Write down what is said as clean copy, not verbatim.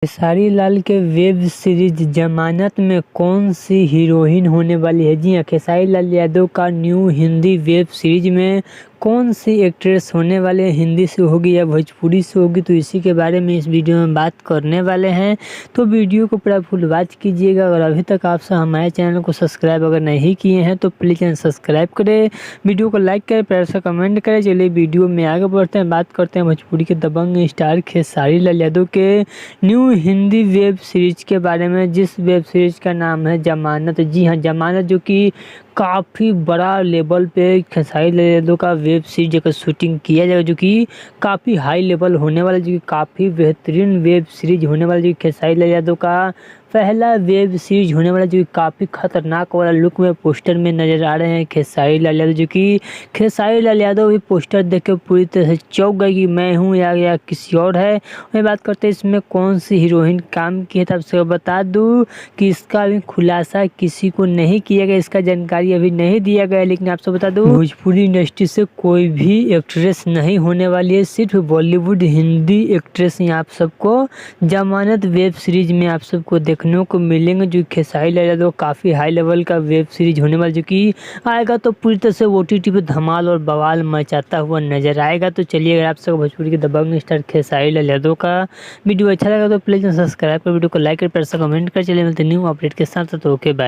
खेसारी लाल के web series जमानत में कौन सी हीरोइन होने वाली है? जी हाँ, खेसारी लाल यादव का न्यू हिंदी वेब सीरीज में कौन सी एक्ट्रेस होने वाले हैं? हिंदी से होगी या भोजपुरी से होगी, तो इसी के बारे में इस वीडियो में बात करने वाले हैं। तो वीडियो को पूरा फुल वॉच कीजिएगा। अगर अभी तक आप हमारे चैनल को सब्सक्राइब अगर नहीं किए हैं तो प्लीज़ चैनल सब्सक्राइब करें, वीडियो को लाइक करें, प्यार से कमेंट करें। चलिए वीडियो में आगे बढ़ते हैं, बात करते हैं भोजपुरी के दबंग स्टार खेसारी लाल यादव के न्यू हिंदी वेब सीरीज के बारे में, जिस वेब सीरीज का नाम है जमानत। जी हाँ, जमानत, जो कि काफ़ी बड़ा लेवल पे खेसारी लाल यादव का वेब सीरीज का शूटिंग किया जाएगा, जो कि काफ़ी हाई लेवल होने वाला, जो कि काफ़ी बेहतरीन वेब सीरीज होने वाला, जो कि खेसारी लाल यादव का पहला वेब सीरीज होने वाला, जो कि काफ़ी खतरनाक वाला लुक में पोस्टर में नज़र आ रहे हैं खेसारी लाल यादव, जो कि खेसारी लाल यादव भी पोस्टर देख के पूरी तरह से चौंक गए कि मैं हूँ या किसी और है। वही बात करते हैं इसमें कौन सी हीरोइन काम की है, तब से बता दूँ कि इसका अभी खुलासा किसी को नहीं किया गया, इसका जानकारी अभी नहीं दिया गया। लेकिन आपसे बता दूँ, भोजपुरी इंडस्ट्री से कोई भी एक्ट्रेस नहीं होने वाली है, सिर्फ बॉलीवुड हिंदी एक्ट्रेस ही आप सबको जमानत वेब सीरीज में आप सबको देखने को मिलेंगे, जो खेसारी लाल यादव काफ़ी हाई लेवल का वेब सीरीज होने वाला, जो कि आएगा तो पूरी तरह से OTT पे धमाल और बवाल मचाता हुआ नजर आएगा। तो चलिए, अगर आप सब भोजपुरी के दबंग स्टार खेसारी लाल यादव का वीडियो अच्छा लगा तो प्लीज़ सब्सक्राइब कर, वीडियो को लाइक कर, प्यार से कमेंट कर। चलिए मिलते न्यू अपडेट के साथ, तो ओके बाय।